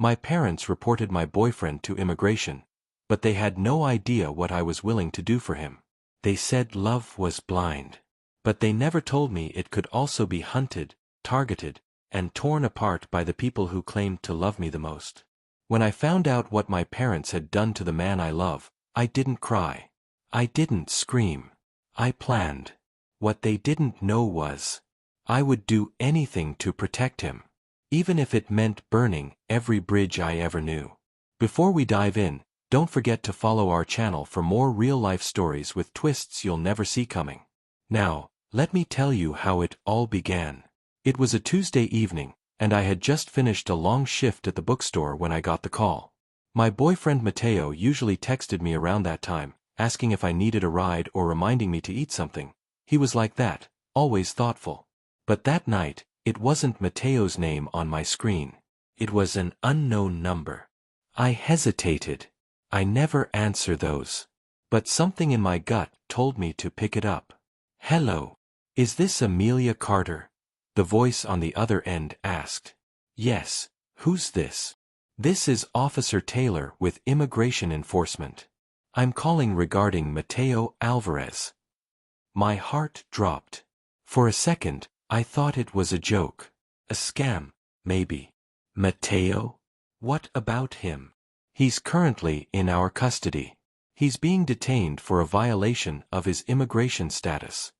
My parents reported my boyfriend to immigration, but they had no idea what I was willing to do for him. They said love was blind. But they never told me it could also be hunted, targeted, and torn apart by the people who claimed to love me the most. When I found out what my parents had done to the man I love, I didn't cry. I didn't scream. I planned. What they didn't know was, I would do anything to protect him, even if it meant burning every bridge I ever knew. Before we dive in, don't forget to follow our channel for more real-life stories with twists you'll never see coming. Now, let me tell you how it all began. It was a Tuesday evening, and I had just finished a long shift at the bookstore when I got the call. My boyfriend Mateo usually texted me around that time, asking if I needed a ride or reminding me to eat something. He was like that, always thoughtful. But that night, it wasn't Mateo's name on my screen. It was an unknown number. I hesitated. I never answer those. But something in my gut told me to pick it up. Hello. Is this Amelia Carter? The voice on the other end asked. Yes. Who's this? This is Officer Taylor with Immigration Enforcement. I'm calling regarding Mateo Alvarez. My heart dropped. For a second, I thought it was a joke. A scam, maybe. Mateo? What about him? He's currently in our custody. He's being detained for a violation of his immigration status.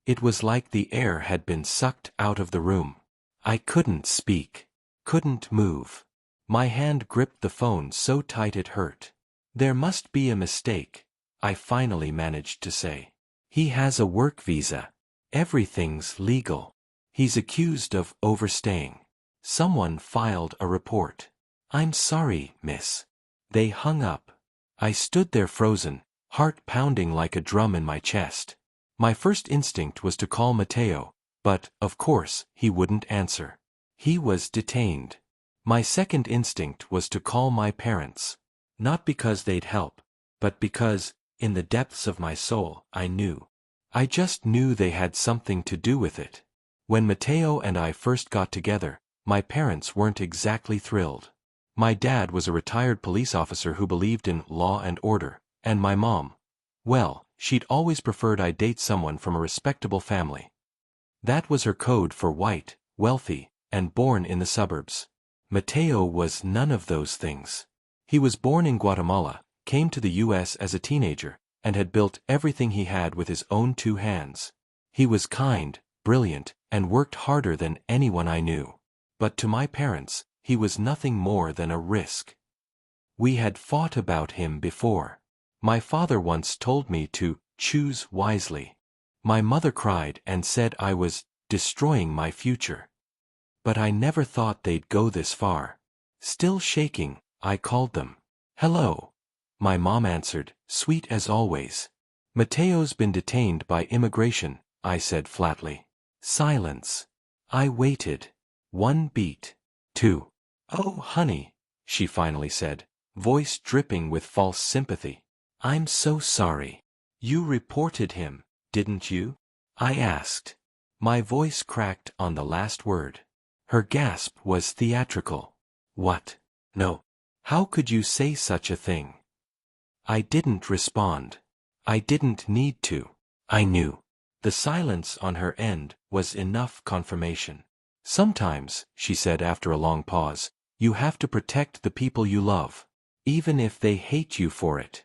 It was like the air had been sucked out of the room. I couldn't speak. Couldn't move. My hand gripped the phone so tight it hurt. There must be a mistake, I finally managed to say. He has a work visa. Everything's legal. He's accused of overstaying. Someone filed a report. I'm sorry, miss. They hung up. I stood there frozen, heart pounding like a drum in my chest. My first instinct was to call Mateo, but, of course, he wouldn't answer. He was detained. My second instinct was to call my parents. Not because they'd help, but because, in the depths of my soul, I knew. I just knew they had something to do with it. When Mateo and I first got together, my parents weren't exactly thrilled. My dad was a retired police officer who believed in law and order, and my mom, well, she'd always preferred I date someone from a respectable family. That was her code for white, wealthy, and born in the suburbs. Mateo was none of those things. He was born in Guatemala, came to the U.S. as a teenager, and had built everything he had with his own 2 hands. He was kind, brilliant, and worked harder than anyone I knew. But to my parents, he was nothing more than a risk. We had fought about him before. My father once told me to choose wisely. My mother cried and said I was destroying my future. But I never thought they'd go this far. Still shaking, I called them. Hello. My mom answered, sweet as always. Mateo's been detained by immigration, I said flatly. Silence. I waited. 1 beat. 2. Oh, honey, she finally said, voice dripping with false sympathy. I'm so sorry. You reported him, didn't you? I asked. My voice cracked on the last word. Her gasp was theatrical. What? No. How could you say such a thing? I didn't respond. I didn't need to. I knew. The silence on her end was enough confirmation. Sometimes, she said after a long pause, you have to protect the people you love, even if they hate you for it.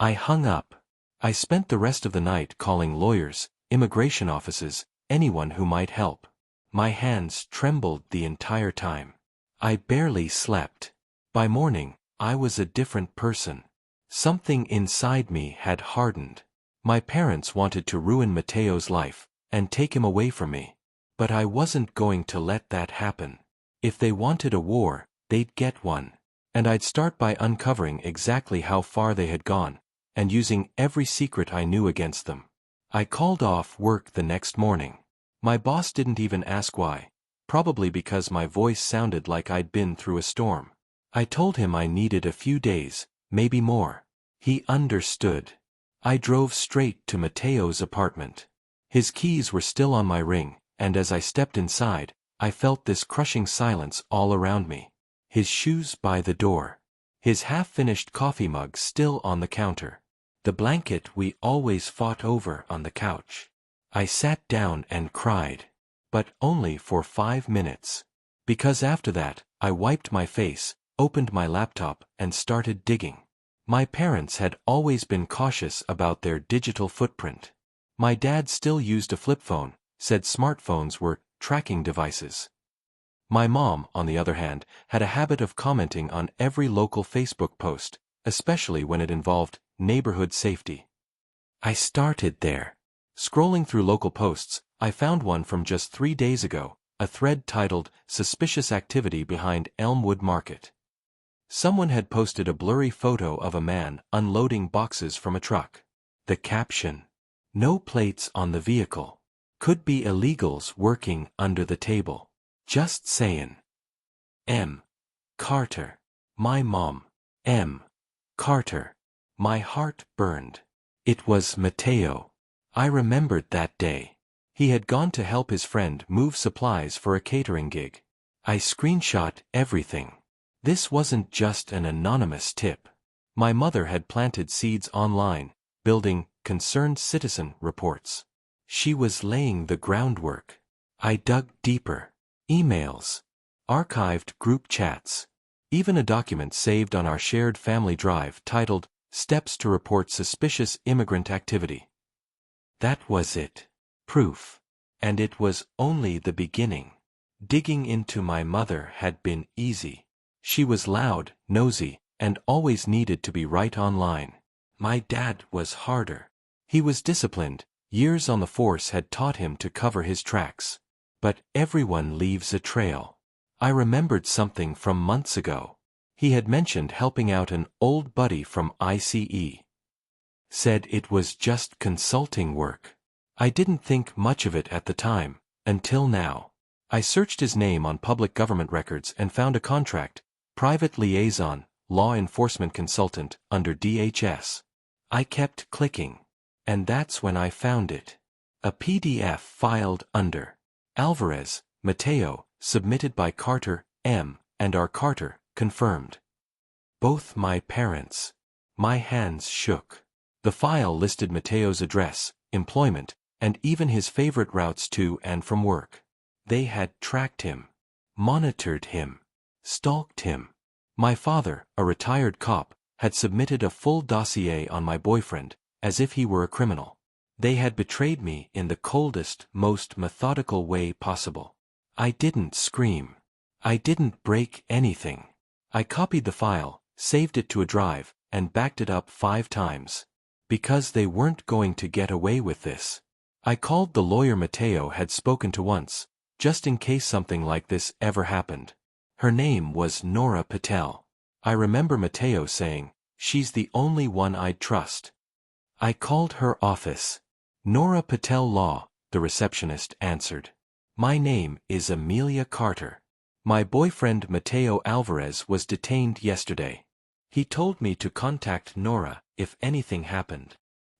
I hung up. I spent the rest of the night calling lawyers, immigration offices, anyone who might help. My hands trembled the entire time. I barely slept. By morning, I was a different person. Something inside me had hardened. My parents wanted to ruin Mateo's life and take him away from me. But I wasn't going to let that happen. If they wanted a war, they'd get one. And I'd start by uncovering exactly how far they had gone, and using every secret I knew against them. I called off work the next morning. My boss didn't even ask why, probably because my voice sounded like I'd been through a storm. I told him I needed a few days, maybe more. He understood. I drove straight to Mateo's apartment. His keys were still on my ring, and as I stepped inside, I felt this crushing silence all around me. his shoes by the door, his half-finished coffee mug still on the counter, the blanket we always fought over on the couch. I sat down and cried. But only for 5 minutes. Because after that, I wiped my face, opened my laptop, and started digging. My parents had always been cautious about their digital footprint. My dad still used a flip phone, said smartphones were tracking devices. My mom, on the other hand, had a habit of commenting on every local Facebook post, especially when it involved neighborhood safety. I started there. Scrolling through local posts, I found one from just 3 days ago, a thread titled "Suspicious Activity Behind Elmwood Market." Someone had posted a blurry photo of a man unloading boxes from a truck. The caption, "No plates on the vehicle. Could be illegals working under the table. Just sayin'." M. Carter. My mom. M. Carter. My heart burned. It was Mateo. I remembered that day. He had gone to help his friend move supplies for a catering gig. I screenshot everything. This wasn't just an anonymous tip. My mother had planted seeds online, building concerned citizen reports. She was laying the groundwork. I dug deeper. Emails. Archived group chats. Even a document saved on our shared family drive titled "Steps to Report Suspicious Immigrant Activity." That was it. Proof. And it was only the beginning. Digging into my mother had been easy. She was loud, nosy, and always needed to be right online. My dad was harder. He was disciplined. Years on the force had taught him to cover his tracks. But everyone leaves a trail. I remembered something from months ago. He had mentioned helping out an old buddy from ICE. Said it was just consulting work. I didn't think much of it at the time, until now. I searched his name on public government records and found a contract, private liaison, law enforcement consultant, under DHS. I kept clicking. And that's when I found it. A PDF filed under Alvarez, Mateo, submitted by Carter, M., and R. Carter, confirmed. Both my parents. My hands shook. The file listed Mateo's address, employment, and even his favorite routes to and from work. They had tracked him, monitored him, stalked him. My father, a retired cop, had submitted a full dossier on my boyfriend, as if he were a criminal. They had betrayed me in the coldest, most methodical way possible. I didn't scream. I didn't break anything. I copied the file, saved it to a drive, and backed it up 5 times. Because they weren't going to get away with this. I called the lawyer Mateo had spoken to once, just in case something like this ever happened. Her name was Nora Patel. I remember Mateo saying, "She's the only one I'd trust." I called her office. "Nora Patel Law," the receptionist answered. "My name is Amelia Carter. My boyfriend Mateo Alvarez was detained yesterday. He told me to contact Nora if anything happened."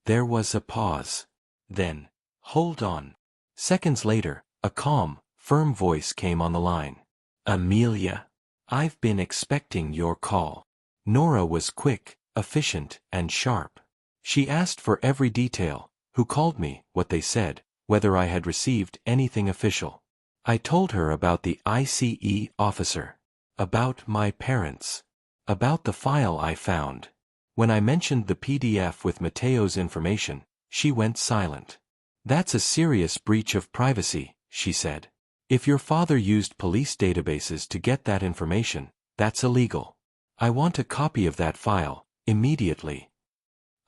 There was a pause. Then, "Hold on." Seconds later, a calm, firm voice came on the line. "Amelia, I've been expecting your call." Nora was quick, efficient, and sharp. She asked for every detail: who called me, what they said, whether I had received anything official. I told her about the ICE officer, about my parents, about the file I found. When I mentioned the PDF with Mateo's information, she went silent. "That's a serious breach of privacy," she said. "If your father used police databases to get that information, that's illegal. I want a copy of that file, immediately."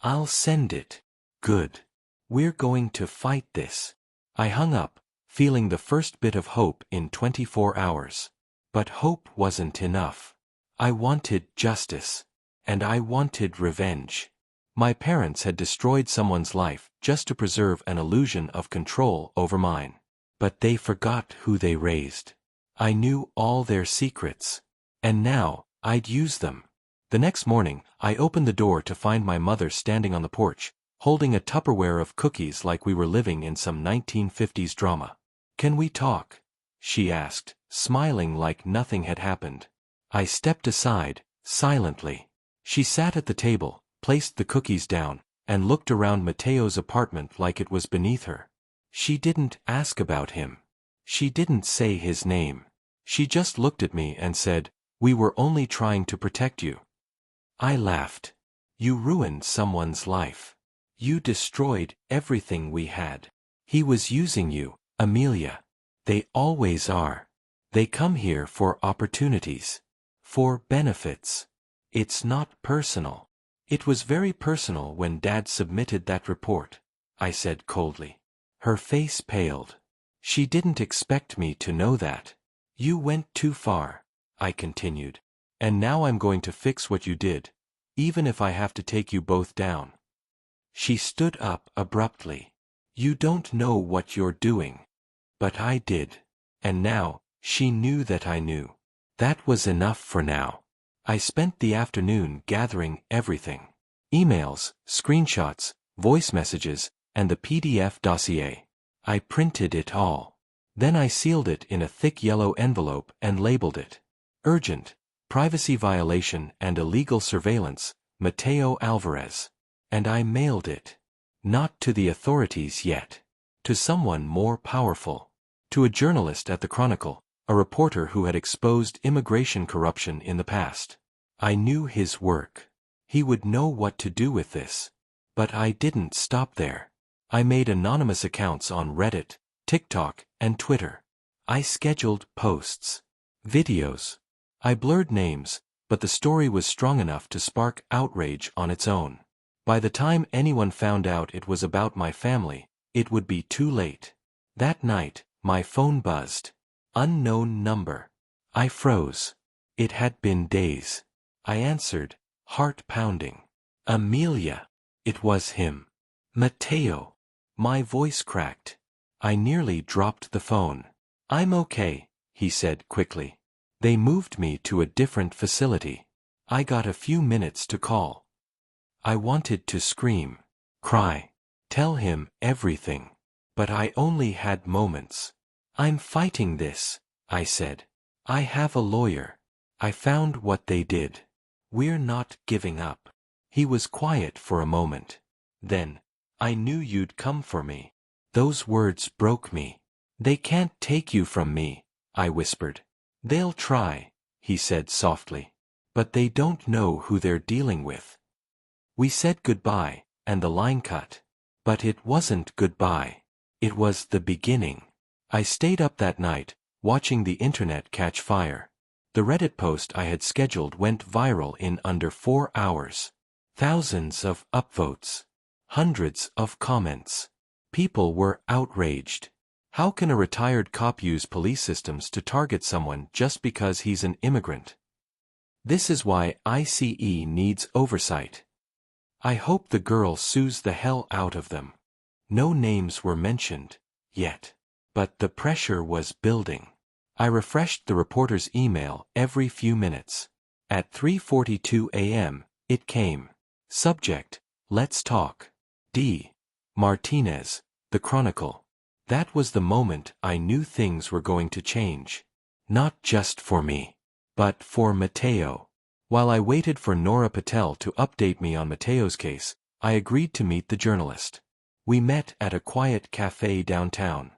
"I'll send it." "Good. We're going to fight this." I hung up, feeling the first bit of hope in 24 hours. But hope wasn't enough. I wanted justice. And I wanted revenge. My parents had destroyed someone's life just to preserve an illusion of control over mine. But they forgot who they raised. I knew all their secrets. And now, I'd use them. The next morning, I opened the door to find my mother standing on the porch, holding a Tupperware of cookies like we were living in some 1950s drama. "Can we talk?" she asked, smiling like nothing had happened. I stepped aside, silently. She sat at the table, placed the cookies down, and looked around Mateo's apartment like it was beneath her. She didn't ask about him. She didn't say his name. She just looked at me and said, "We were only trying to protect you." I laughed. "You ruined someone's life. You destroyed everything we had. He was using you, Amelia. They always are. They come here for opportunities. For benefits. It's not personal." "It was very personal when Dad submitted that report," I said coldly. Her face paled. She didn't expect me to know that. "You went too far," I continued. "And now I'm going to fix what you did, even if I have to take you both down." She stood up abruptly. "You don't know what you're doing." But I did. And now, she knew that I knew. That was enough for now. I spent the afternoon gathering everything. Emails, screenshots, voice messages, and the PDF dossier. I printed it all. Then I sealed it in a thick yellow envelope and labeled it. Urgent, privacy violation and illegal surveillance, Mateo Alvarez. And I mailed it. Not to the authorities yet. To someone more powerful. To a journalist at the Chronicle, a reporter who had exposed immigration corruption in the past. I knew his work. He would know what to do with this. But I didn't stop there. I made anonymous accounts on Reddit, TikTok, and Twitter. I scheduled posts. Videos. I blurred names, but the story was strong enough to spark outrage on its own. By the time anyone found out it was about my family, it would be too late. That night, my phone buzzed. Unknown number. I froze. It had been days. I answered, heart pounding. "Amelia." It was him. "Mateo." My voice cracked. I nearly dropped the phone. "I'm okay," he said quickly. "They moved me to a different facility. I got a few minutes to call." I wanted to scream, cry, tell him everything. But I only had moments. "I'm fighting this," I said. "I have a lawyer. I found what they did. We're not giving up." He was quiet for a moment. Then, "I knew you'd come for me." Those words broke me. "They can't take you from me," I whispered. "They'll try," he said softly. "But they don't know who they're dealing with." We said goodbye, and the line cut. But it wasn't goodbye. It was the beginning. I stayed up that night, watching the internet catch fire. The Reddit post I had scheduled went viral in under 4 hours. Thousands of upvotes. Hundreds of comments. People were outraged. How can a retired cop use police systems to target someone just because he's an immigrant? This is why ICE needs oversight. I hope the girl sues the hell out of them. No names were mentioned, yet. But the pressure was building. I refreshed the reporter's email every few minutes. At 3:42 a.m., it came. Subject, "Let's talk." D. Martinez, The Chronicle. That was the moment I knew things were going to change. Not just for me, but for Mateo. While I waited for Nora Patel to update me on Mateo's case, I agreed to meet the journalist. We met at a quiet cafe downtown.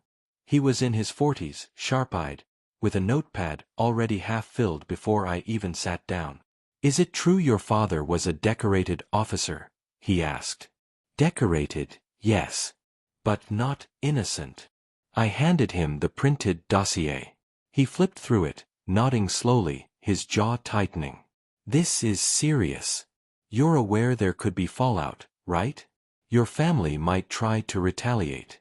He was in his 40s, sharp-eyed, with a notepad already half-filled before I even sat down. "Is it true your father was a decorated officer?" he asked. "Decorated, yes. But not innocent." I handed him the printed dossier. He flipped through it, nodding slowly, his jaw tightening. "This is serious. You're aware there could be fallout, right? Your family might try to retaliate."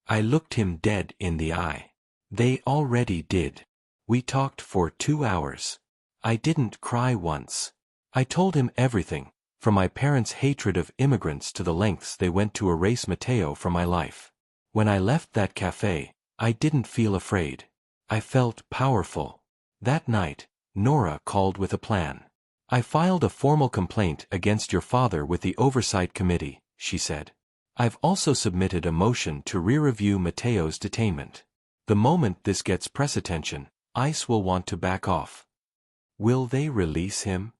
I looked him dead in the eye. "They already did." We talked for 2 hours. I didn't cry once. I told him everything, from my parents' hatred of immigrants to the lengths they went to erase Mateo from my life. When I left that cafe, I didn't feel afraid. I felt powerful. That night, Nora called with a plan. "I filed a formal complaint against your father with the Oversight Committee," she said. "I've also submitted a motion to re-review Mateo's detainment. The moment this gets press attention, ICE will want to back off." Will they release him?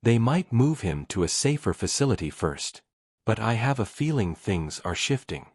They might move him to a safer facility first. But I have a feeling things are shifting.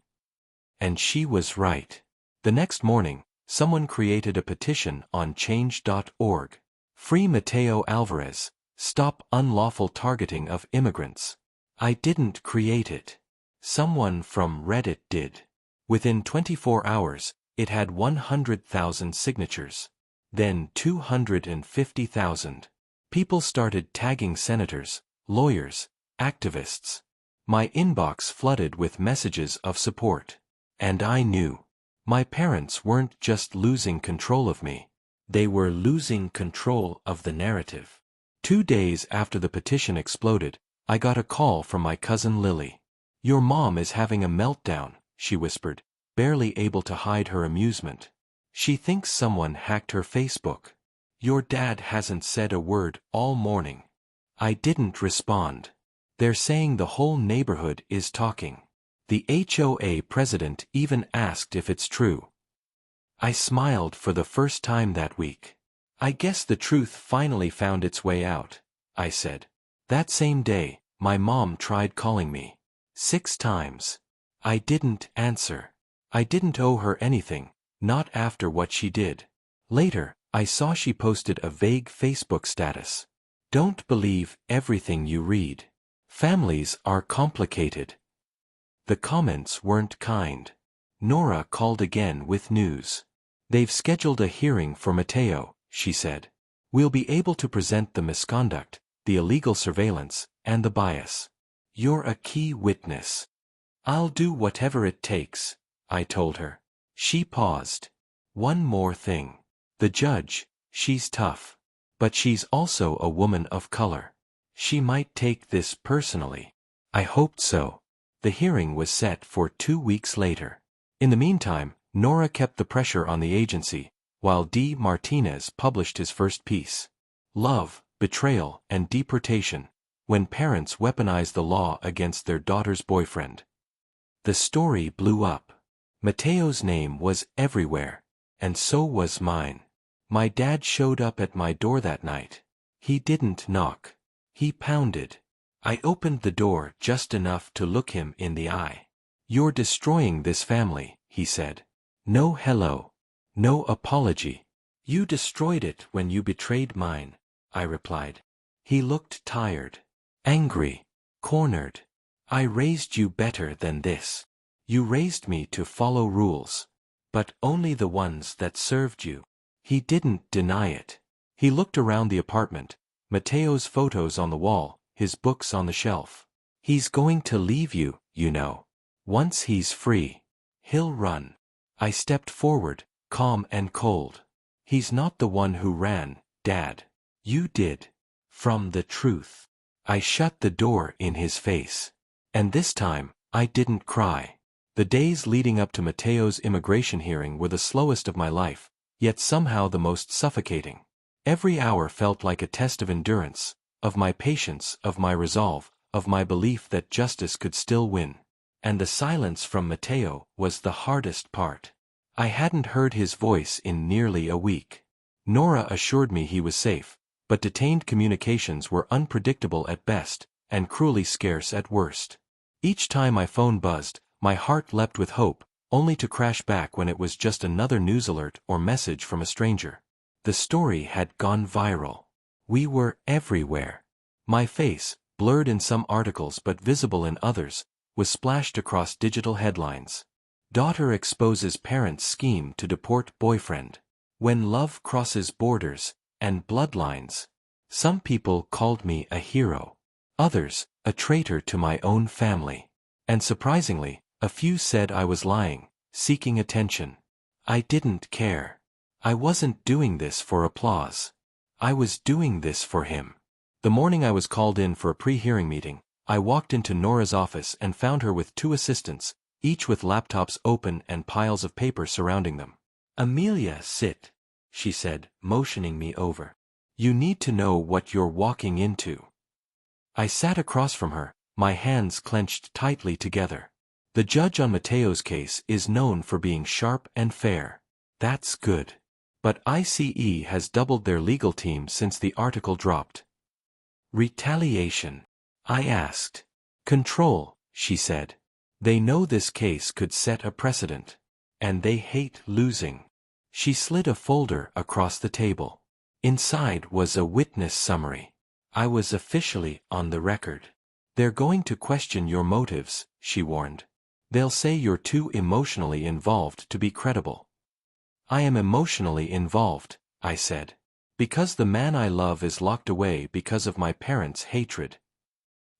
And she was right. The next morning, someone created a petition on change.org. Free Mateo Alvarez, stop unlawful targeting of immigrants. I didn't create it. Someone from Reddit did. Within 24 hours, it had 100,000 signatures. Then 250,000. People started tagging senators, lawyers, activists. My inbox flooded with messages of support. And I knew. My parents weren't just losing control of me. They were losing control of the narrative. 2 days after the petition exploded, I got a call from my cousin Lily. Your mom is having a meltdown, she whispered, barely able to hide her amusement. She thinks someone hacked her Facebook. Your dad hasn't said a word all morning. I didn't respond. They're saying the whole neighborhood is talking. The HOA president even asked if it's true. I smiled for the first time that week. I guess the truth finally found its way out, I said. That same day, my mom tried calling me. 6 times. I didn't answer. I didn't owe her anything, not after what she did. Later, I saw she posted a vague Facebook status. Don't believe everything you read. Families are complicated. The comments weren't kind. Nora called again with news. They've scheduled a hearing for Mateo, she said. We'll be able to present the misconduct, the illegal surveillance, and the bias. You're a key witness. I'll do whatever it takes, I told her. She paused. One more thing. The judge, she's tough. But she's also a woman of color. She might take this personally. I hoped so. The hearing was set for 2 weeks later. In the meantime, Nora kept the pressure on the agency, while D. Martinez published his first piece. Love, Betrayal, and Deportation, When Parents Weaponize the Law Against Their Daughter's Boyfriend. The story blew up. Mateo's name was everywhere, and so was mine. My dad showed up at my door that night. He didn't knock. He pounded. I opened the door just enough to look him in the eye. You're destroying this family, he said. No hello. No apology. You destroyed it when you betrayed mine, I replied. He looked tired. Angry. Cornered. I raised you better than this. You raised me to follow rules. But only the ones that served you. He didn't deny it. He looked around the apartment, Mateo's photos on the wall, his books on the shelf. He's going to leave you, you know. Once he's free, he'll run. I stepped forward, calm and cold. He's not the one who ran, Dad. You did. From the truth. I shut the door in his face. And this time, I didn't cry. The days leading up to Mateo's immigration hearing were the slowest of my life, yet somehow the most suffocating. Every hour felt like a test of endurance, of my patience, of my resolve, of my belief that justice could still win. And the silence from Mateo was the hardest part. I hadn't heard his voice in nearly a week. Nora assured me he was safe, but detained communications were unpredictable at best, and cruelly scarce at worst. Each time my phone buzzed, my heart leapt with hope, only to crash back when it was just another news alert or message from a stranger. The story had gone viral. We were everywhere. My face, blurred in some articles but visible in others, was splashed across digital headlines. Daughter exposes parents' scheme to deport boyfriend. When love crosses borders and bloodlines. Some people called me a hero. Others, a traitor to my own family. And surprisingly, a few said I was lying, seeking attention. I didn't care. I wasn't doing this for applause. I was doing this for him. The morning I was called in for a pre-hearing meeting, I walked into Nora's office and found her with 2 assistants, each with laptops open and piles of paper surrounding them. Amelia, sit, she said, motioning me over. You need to know what you're walking into. I sat across from her, my hands clenched tightly together. The judge on Mateo's case is known for being sharp and fair. That's good. But ICE has doubled their legal team since the article dropped. Retaliation? I asked. Control, she said. They know this case could set a precedent. And they hate losing. She slid a folder across the table. Inside was a witness summary. I was officially on the record. They're going to question your motives, she warned. They'll say you're too emotionally involved to be credible. I am emotionally involved, I said. Because the man I love is locked away because of my parents' hatred.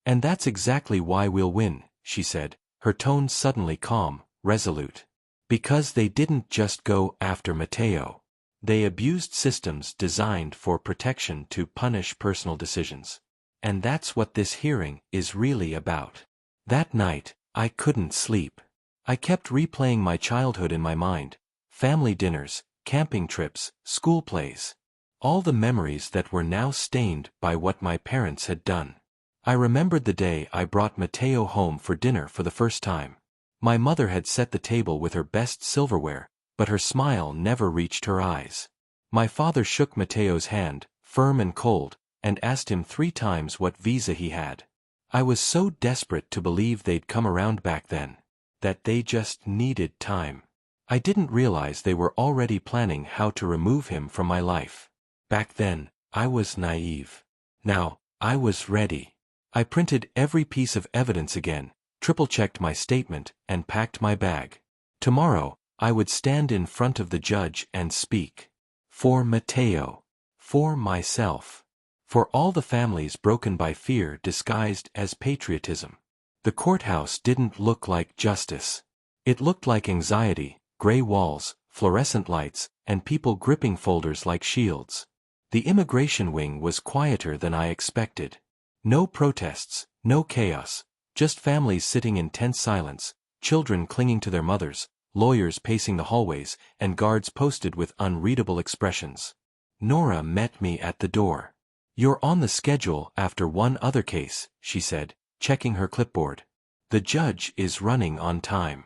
And that's exactly why we'll win, she said, her tone suddenly calm, resolute. Because they didn't just go after Mateo. They abused systems designed for protection to punish personal decisions. And that's what this hearing is really about. That night, I couldn't sleep. I kept replaying my childhood in my mind. Family dinners, camping trips, school plays. All the memories that were now stained by what my parents had done. I remembered the day I brought Mateo home for dinner for the first time. My mother had set the table with her best silverware, but her smile never reached her eyes. My father shook Mateo's hand, firm and cold, and asked him 3 times what visa he had. I was so desperate to believe they'd come around back then. That they just needed time. I didn't realize they were already planning how to remove him from my life. Back then, I was naive. Now, I was ready. I printed every piece of evidence again, triple-checked my statement, and packed my bag. Tomorrow, I would stand in front of the judge and speak. For Mateo. For myself. For all the families broken by fear disguised as patriotism. The courthouse didn't look like justice. It looked like anxiety, gray walls, fluorescent lights, and people gripping folders like shields. The immigration wing was quieter than I expected. No protests, no chaos, just families sitting in tense silence, children clinging to their mothers, lawyers pacing the hallways, and guards posted with unreadable expressions. Nora met me at the door. "You're on the schedule after one other case," she said, checking her clipboard. "The judge is running on time."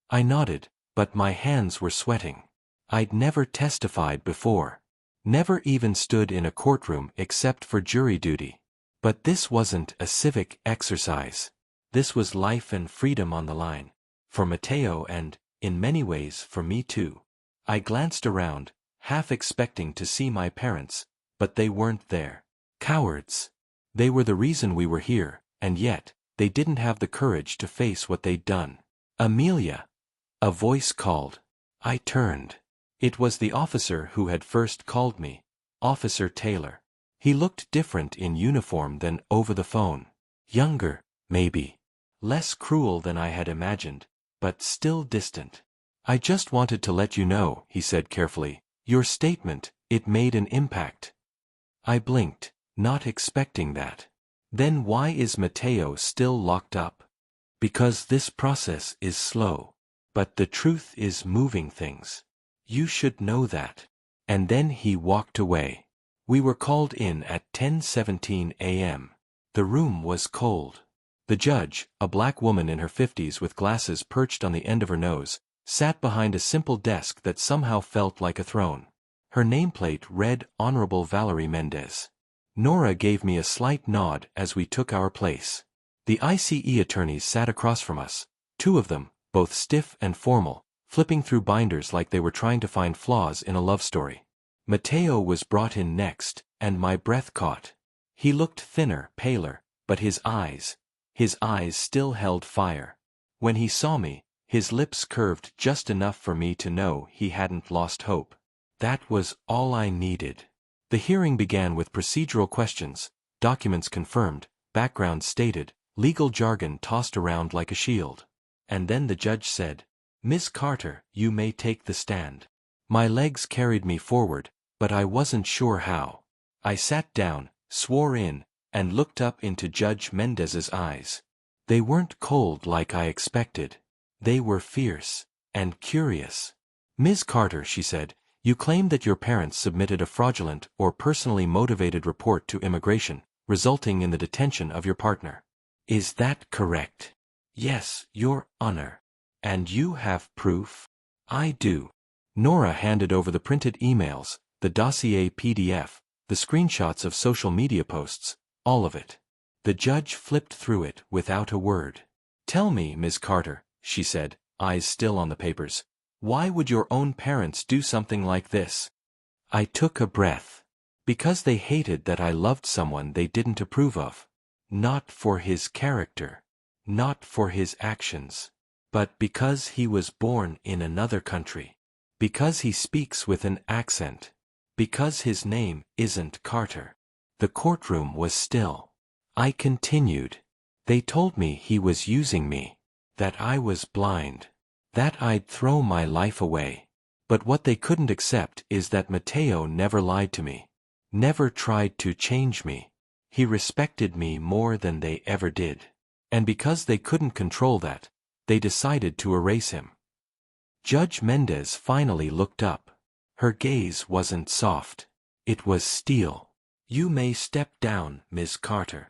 I nodded, but my hands were sweating. I'd never testified before. Never even stood in a courtroom except for jury duty. But this wasn't a civic exercise. This was life and freedom on the line. For Mateo and, in many ways, for me too. I glanced around, half expecting to see my parents, but they weren't there. Cowards. They were the reason we were here, and yet, they didn't have the courage to face what they'd done. "Amelia!" A voice called. I turned. It was the officer who had first called me, Officer Taylor. He looked different in uniform than over the phone. Younger, maybe. Less cruel than I had imagined, but still distant. "I just wanted to let you know," he said carefully. "Your statement, it made an impact." I blinked, not expecting that. "Then why is Mateo still locked up?" "Because this process is slow. But the truth is moving things. You should know that." And then he walked away. We were called in at 10:17 a.m. The room was cold. The judge, a black woman in her 50s with glasses perched on the end of her nose, sat behind a simple desk that somehow felt like a throne. Her nameplate read Honorable Valerie Mendez. Nora gave me a slight nod as we took our place. The ICE attorneys sat across from us, 2 of them, both stiff and formal, flipping through binders like they were trying to find flaws in a love story. Mateo was brought in next, and my breath caught. He looked thinner, paler, but his eyes still held fire. When he saw me, his lips curved just enough for me to know he hadn't lost hope. That was all I needed. The hearing began with procedural questions, documents confirmed, background stated, legal jargon tossed around like a shield. And then the judge said, "Miss Carter, you may take the stand." My legs carried me forward, but I wasn't sure how. I sat down, swore in, and looked up into Judge Mendez's eyes. They weren't cold like I expected. They were fierce and curious. "Ms. Carter," she said, "you claim that your parents submitted a fraudulent or personally motivated report to immigration, resulting in the detention of your partner. Is that correct?" "Yes, Your Honor." "And you have proof?" "I do." Nora handed over the printed emails, the dossier PDF, the screenshots of social media posts, all of it. The judge flipped through it without a word. "Tell me, Ms. Carter," she said, eyes still on the papers, "why would your own parents do something like this?" I took a breath. Because they hated that I loved someone they didn't approve of. Not for his character. Not for his actions. But because he was born in another country. Because he speaks with an accent. Because his name isn't Carter. The courtroom was still. I continued. They told me he was using me. That I was blind. That I'd throw my life away. But what they couldn't accept is that Mateo never lied to me. Never tried to change me. He respected me more than they ever did. And because they couldn't control that, they decided to erase him. Judge Mendez finally looked up. Her gaze wasn't soft. It was steel. "You may step down, Ms. Carter."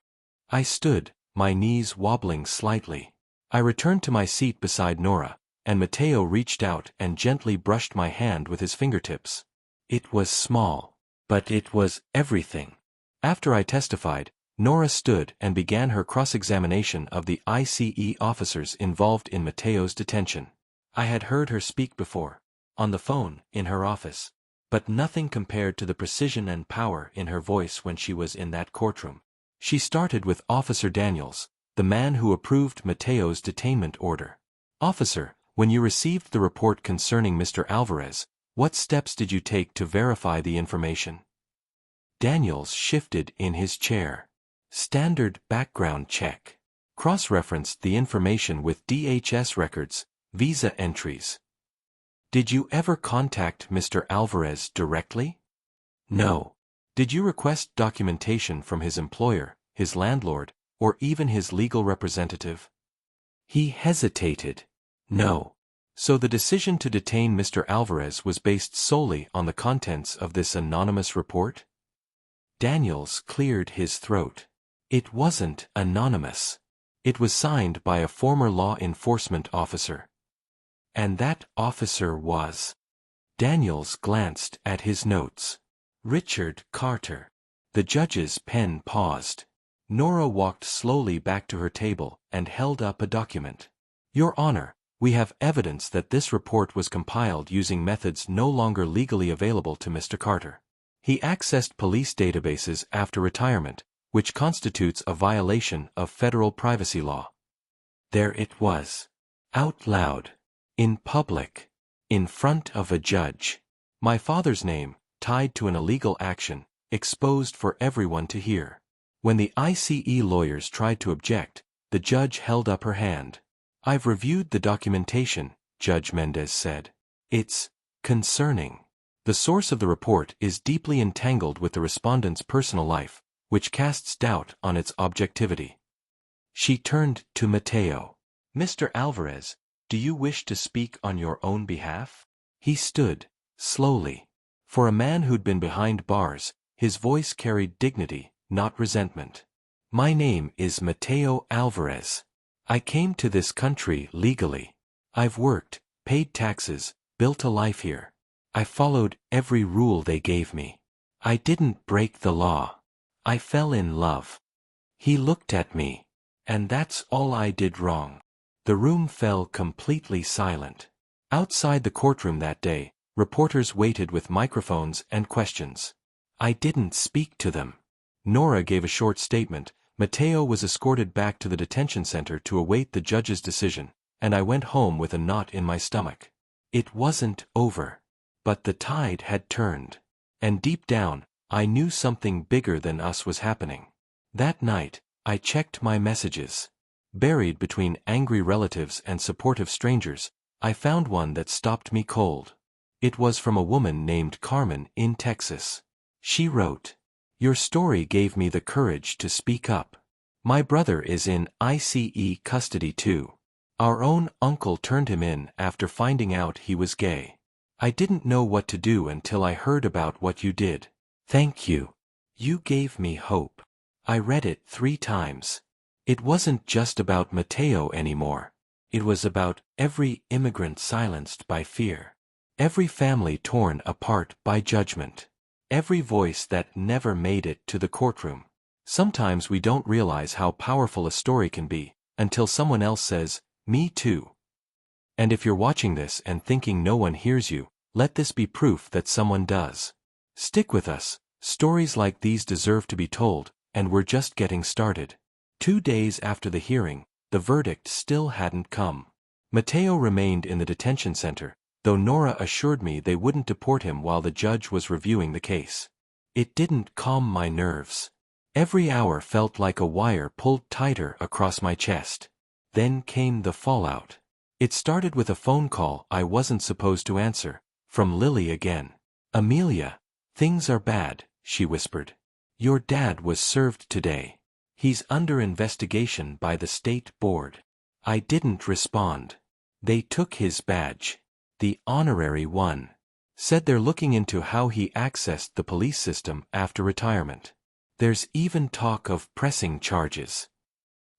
I stood, my knees wobbling slightly. I returned to my seat beside Nora, and Mateo reached out and gently brushed my hand with his fingertips. It was small, but it was everything. After I testified, Nora stood and began her cross-examination of the ICE officers involved in Mateo's detention. I had heard her speak before, on the phone, in her office, but nothing compared to the precision and power in her voice when she was in that courtroom. She started with Officer Daniels, the man who approved Mateo's detainment order. "Officer, when you received the report concerning Mr. Alvarez, what steps did you take to verify the information?" Daniels shifted in his chair. "Standard background check. Cross-referenced the information with DHS records, visa entries." "Did you ever contact Mr. Alvarez directly?" "No." "Did you request documentation from his employer, his landlord, or even his legal representative?" He hesitated. "No." "So the decision to detain Mr. Alvarez was based solely on the contents of this anonymous report?" Daniels cleared his throat. "It wasn't anonymous. It was signed by a former law enforcement officer." "And that officer was?" Daniels glanced at his notes. "Richard Carter." The judge's pen paused. Nora walked slowly back to her table and held up a document. "Your Honor, we have evidence that this report was compiled using methods no longer legally available to Mr. Carter. He accessed police databases after retirement, which constitutes a violation of federal privacy law." There it was. Out loud. In public. In front of a judge. My father's name, tied to an illegal action, exposed for everyone to hear. When the ICE lawyers tried to object, the judge held up her hand. "I've reviewed the documentation," Judge Mendez said. "It's concerning. The source of the report is deeply entangled with the respondent's personal life, which casts doubt on its objectivity." She turned to Mateo. "Mr. Alvarez, do you wish to speak on your own behalf?" He stood, slowly. For a man who'd been behind bars, his voice carried dignity, not resentment. "My name is Mateo Alvarez. I came to this country legally. I've worked, paid taxes, built a life here. I followed every rule they gave me. I didn't break the law. I fell in love." He looked at me. "And that's all I did wrong." The room fell completely silent. Outside the courtroom that day, reporters waited with microphones and questions. I didn't speak to them. Nora gave a short statement. Mateo was escorted back to the detention center to await the judge's decision, and I went home with a knot in my stomach. It wasn't over. But the tide had turned. And deep down, I knew something bigger than us was happening. That night, I checked my messages. Buried between angry relatives and supportive strangers, I found one that stopped me cold. It was from a woman named Carmen in Texas. She wrote, "Your story gave me the courage to speak up. My brother is in ICE custody too. Our own uncle turned him in after finding out he was gay. I didn't know what to do until I heard about what you did. Thank you. You gave me hope." I read it 3 times. It wasn't just about Mateo anymore. It was about every immigrant silenced by fear. Every family torn apart by judgment. Every voice that never made it to the courtroom. Sometimes we don't realize how powerful a story can be, until someone else says, "Me too." And if you're watching this and thinking no one hears you, let this be proof that someone does. Stick with us, stories like these deserve to be told, and we're just getting started. 2 days after the hearing, the verdict still hadn't come. Mateo remained in the detention center, though Nora assured me they wouldn't deport him while the judge was reviewing the case. It didn't calm my nerves. Every hour felt like a wire pulled tighter across my chest. Then came the fallout. It started with a phone call I wasn't supposed to answer, from Lily again. "Amelia, things are bad," she whispered. "Your dad was served today. He's under investigation by the state board." I didn't respond. They took his badge. The honorary one. Said they're looking into how he accessed the police system after retirement. There's even talk of pressing charges.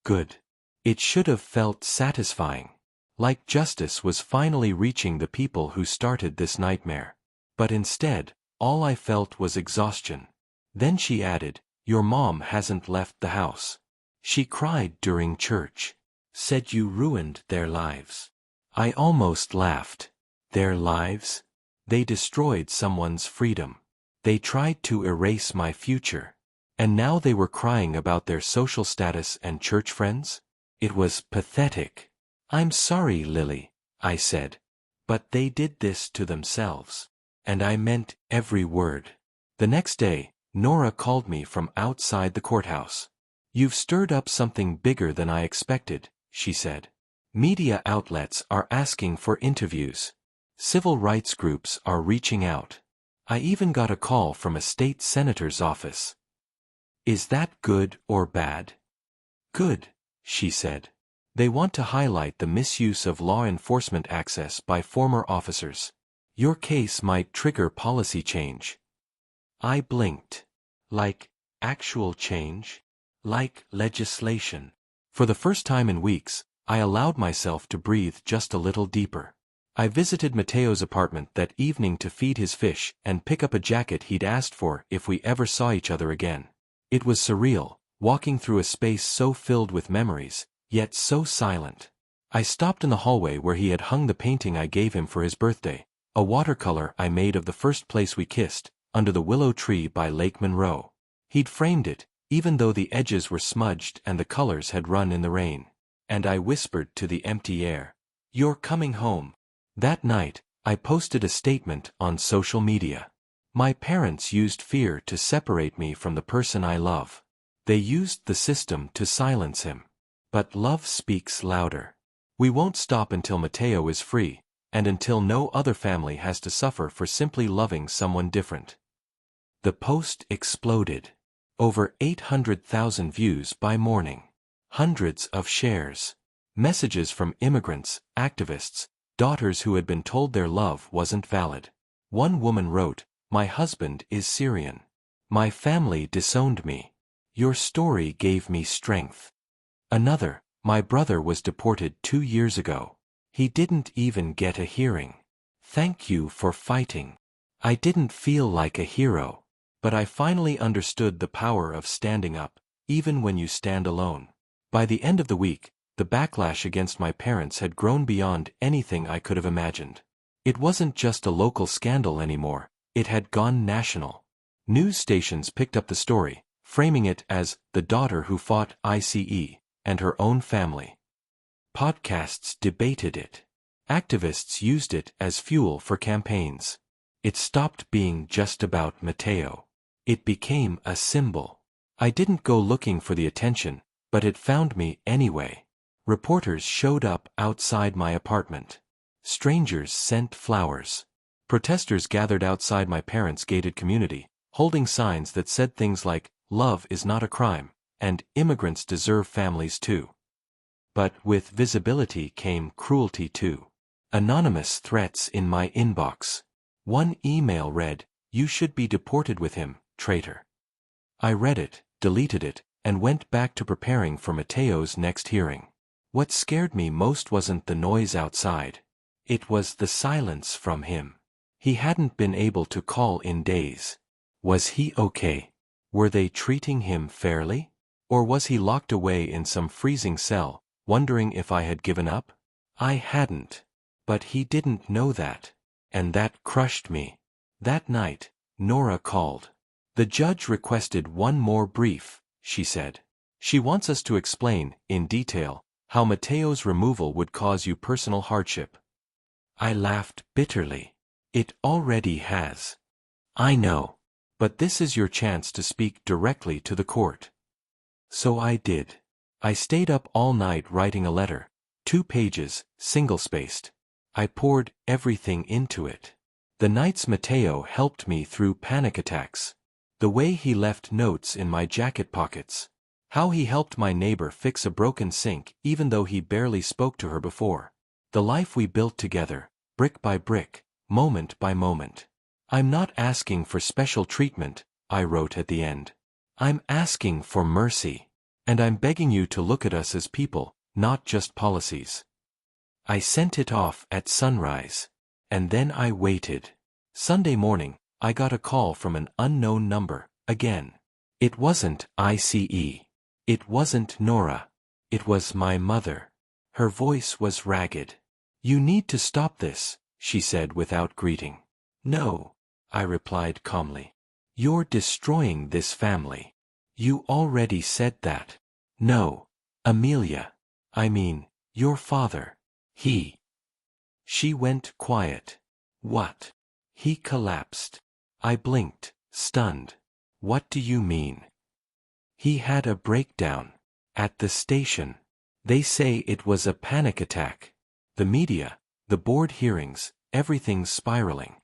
Good. It should have felt satisfying. Like justice was finally reaching the people who started this nightmare. But instead, all I felt was exhaustion. Then she added, "Your mom hasn't left the house. She cried during church. Said you ruined their lives." I almost laughed. Their lives? They destroyed someone's freedom. They tried to erase my future. And now they were crying about their social status and church friends? It was pathetic. "I'm sorry, Lily," I said. "But they did this to themselves." And I meant every word. The next day, Nora called me from outside the courthouse. "You've stirred up something bigger than I expected," she said. "Media outlets are asking for interviews. Civil rights groups are reaching out. I even got a call from a state senator's office." "Is that good or bad?" "Good," she said. "They want to highlight the misuse of law enforcement access by former officers. Your case might trigger policy change." I blinked. Like actual change? Like legislation? For the first time in weeks, I allowed myself to breathe just a little deeper. I visited Mateo's apartment that evening to feed his fish and pick up a jacket he'd asked for if we ever saw each other again. It was surreal, walking through a space so filled with memories, yet so silent. I stopped in the hallway where he had hung the painting I gave him for his birthday, a watercolor I made of the first place we kissed, under the willow tree by Lake Monroe. He'd framed it, even though the edges were smudged and the colors had run in the rain. And I whispered to the empty air, "You're coming home." That night, I posted a statement on social media. My parents used fear to separate me from the person I love. They used the system to silence him. But love speaks louder. We won't stop until Mateo is free, and until no other family has to suffer for simply loving someone different. The post exploded. Over 800,000 views by morning. Hundreds of shares. Messages from immigrants, activists, daughters who had been told their love wasn't valid. One woman wrote, "My husband is Syrian. My family disowned me. Your story gave me strength." Another, "My brother was deported 2 years ago. He didn't even get a hearing. Thank you for fighting." I didn't feel like a hero, but I finally understood the power of standing up, even when you stand alone. By the end of the week, the backlash against my parents had grown beyond anything I could have imagined. It wasn't just a local scandal anymore, it had gone national. News stations picked up the story, framing it as the daughter who fought ICE and her own family. Podcasts debated it. Activists used it as fuel for campaigns. It stopped being just about Mateo. It became a symbol. I didn't go looking for the attention, but it found me anyway. Reporters showed up outside my apartment. Strangers sent flowers. Protesters gathered outside my parents' gated community, holding signs that said things like, "Love is not a crime," and "Immigrants deserve families too." But with visibility came cruelty too. Anonymous threats in my inbox. One email read, "You should be deported with him, traitor." I read it, deleted it, and went back to preparing for Mateo's next hearing. What scared me most wasn't the noise outside. It was the silence from him. He hadn't been able to call in days. Was he okay? Were they treating him fairly? Or was he locked away in some freezing cell, wondering if I had given up? I hadn't. But he didn't know that. And that crushed me. That night, Nora called. The judge requested one more brief, she said. She wants us to explain, in detail, how Mateo's removal would cause you personal hardship. I laughed bitterly. It already has. I know. But this is your chance to speak directly to the court. So I did. I stayed up all night writing a letter, 2 pages, single-spaced. I poured everything into it. The nights Mateo helped me through panic attacks. The way he left notes in my jacket pockets. How he helped my neighbor fix a broken sink even though he barely spoke to her before. The life we built together, brick by brick, moment by moment. I'm not asking for special treatment, I wrote at the end. I'm asking for mercy. And I'm begging you to look at us as people, not just policies. I sent it off at sunrise. And then I waited. Sunday morning, I got a call from an unknown number, again. It wasn't ICE. It wasn't Nora. It was my mother. Her voice was ragged. You need to stop this, she said without greeting. No, I replied calmly. You're destroying this family. You already said that. No, Amelia. I mean, your father. He. She went quiet. What? He collapsed. I blinked, stunned. What do you mean? He had a breakdown. At the station. They say it was a panic attack. The media, the board hearings, everything's spiraling.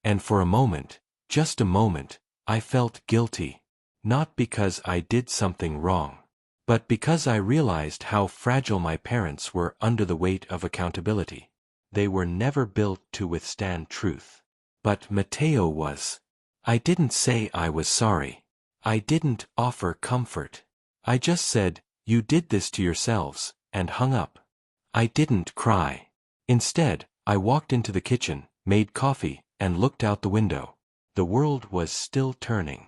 And for a moment, just a moment, I felt guilty. Not because I did something wrong, but because I realized how fragile my parents were under the weight of accountability. They were never built to withstand truth. But Mateo was. I didn't say I was sorry. I didn't offer comfort. I just said, you did this to yourselves, and hung up. I didn't cry. Instead, I walked into the kitchen, made coffee, and looked out the window. The world was still turning.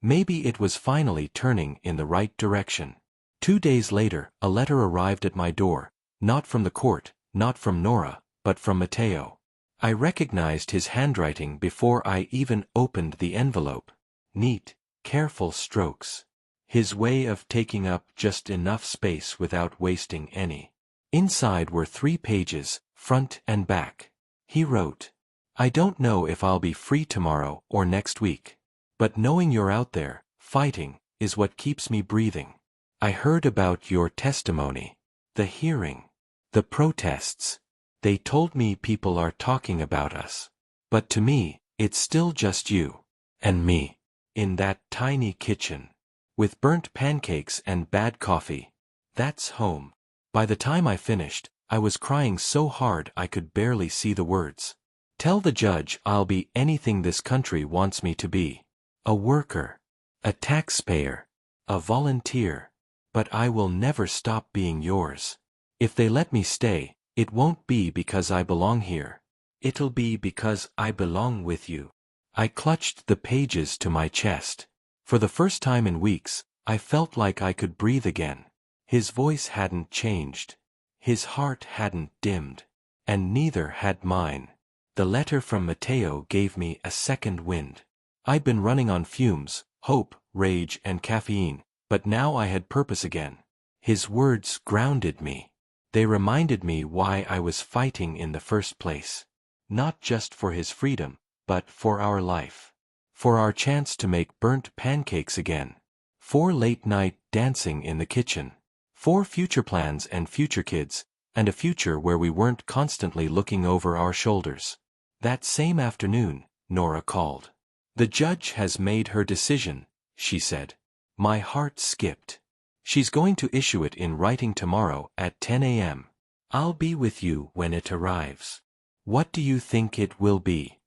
Maybe it was finally turning in the right direction. 2 days later, a letter arrived at my door, not from the court, not from Nora, but from Mateo. I recognized his handwriting before I even opened the envelope. Neat, careful strokes. His way of taking up just enough space without wasting any. Inside were 3 pages, front and back. He wrote, I don't know if I'll be free tomorrow or next week. But knowing you're out there, fighting, is what keeps me breathing. I heard about your testimony. The hearing. The protests. They told me people are talking about us. But to me, it's still just you. And me. In that tiny kitchen. With burnt pancakes and bad coffee. That's home. By the time I finished, I was crying so hard I could barely see the words. Tell the judge I'll be anything this country wants me to be. A worker. A taxpayer. A volunteer. But I will never stop being yours. If they let me stay, it won't be because I belong here. It'll be because I belong with you. I clutched the pages to my chest. For the first time in weeks, I felt like I could breathe again. His voice hadn't changed. His heart hadn't dimmed. And neither had mine. The letter from Mateo gave me a second wind. I'd been running on fumes, hope, rage, and caffeine, but now I had purpose again. His words grounded me. They reminded me why I was fighting in the first place. Not just for his freedom, but for our life. For our chance to make burnt pancakes again. For late-night dancing in the kitchen. For future plans and future kids, and a future where we weren't constantly looking over our shoulders. That same afternoon, Nora called. The judge has made her decision, she said. My heart skipped. She's going to issue it in writing tomorrow at 10 a.m. I'll be with you when it arrives. What do you think it will be?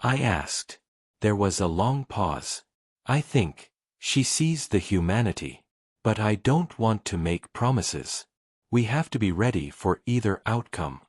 I asked. There was a long pause. I think she sees the humanity. But I don't want to make promises. We have to be ready for either outcome.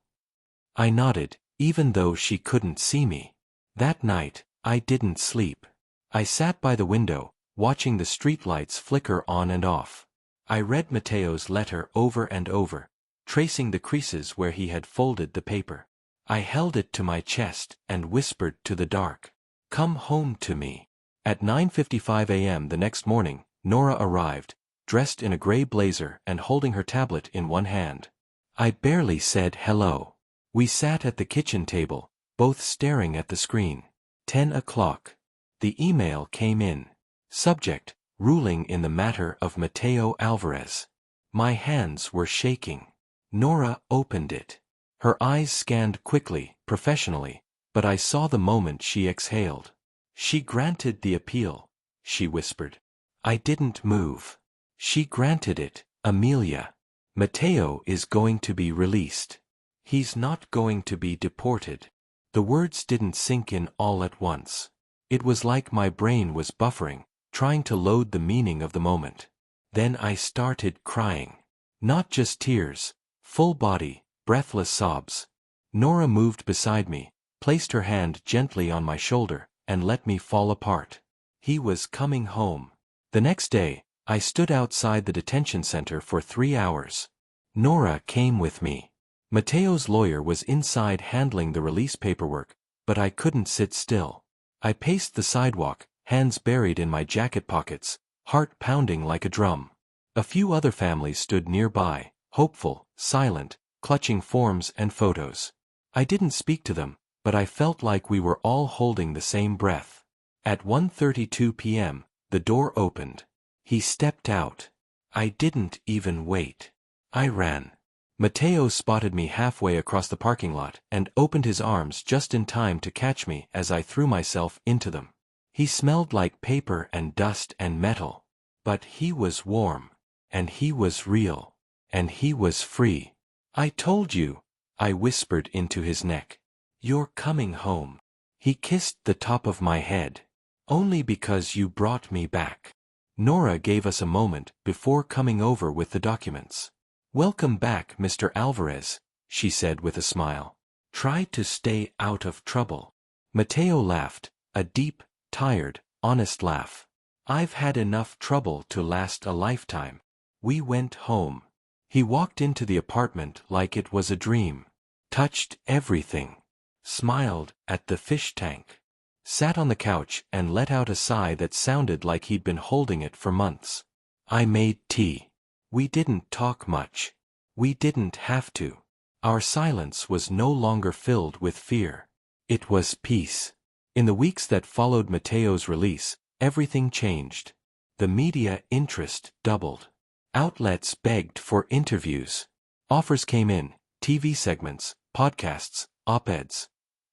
I nodded, even though she couldn't see me. That night, I didn't sleep. I sat by the window, watching the streetlights flicker on and off. I read Mateo's letter over and over, tracing the creases where he had folded the paper. I held it to my chest and whispered to the dark, "Come home to me." At 9:55 a.m. the next morning, Nora arrived, dressed in a gray blazer and holding her tablet in one hand. I barely said hello. We sat at the kitchen table, both staring at the screen. 10 o'clock. The email came in. Subject, ruling in the matter of Mateo Alvarez. My hands were shaking. Nora opened it. Her eyes scanned quickly, professionally, but I saw the moment she exhaled. "She granted the appeal," she whispered. I didn't move. "She granted it, Amelia. Mateo is going to be released. He's not going to be deported." The words didn't sink in all at once. It was like my brain was buffering, trying to load the meaning of the moment. Then I started crying. Not just tears, full body, breathless sobs. Nora moved beside me, placed her hand gently on my shoulder, and let me fall apart. He was coming home. The next day, I stood outside the detention center for 3 hours. Nora came with me. Mateo's lawyer was inside handling the release paperwork, but I couldn't sit still. I paced the sidewalk, hands buried in my jacket pockets, heart pounding like a drum. A few other families stood nearby, hopeful, silent, clutching forms and photos. I didn't speak to them, but I felt like we were all holding the same breath. At 1:32 p.m., the door opened. He stepped out. I didn't even wait. I ran. Mateo spotted me halfway across the parking lot and opened his arms just in time to catch me as I threw myself into them. He smelled like paper and dust and metal. But he was warm. And he was real. And he was free. "I told you," I whispered into his neck. "You're coming home." He kissed the top of my head. "Only because you brought me back." Nora gave us a moment before coming over with the documents. "Welcome back, Mr. Alvarez," she said with a smile. "Try to stay out of trouble." Mateo laughed, a deep, tired, honest laugh. "I've had enough trouble to last a lifetime." We went home. He walked into the apartment like it was a dream. Touched everything. Smiled at the fish tank. Sat on the couch and let out a sigh that sounded like he'd been holding it for months. I made tea. We didn't talk much. We didn't have to. Our silence was no longer filled with fear. It was peace. In the weeks that followed Mateo's release, everything changed. The media interest doubled. Outlets begged for interviews. Offers came in, TV segments, podcasts, op-eds.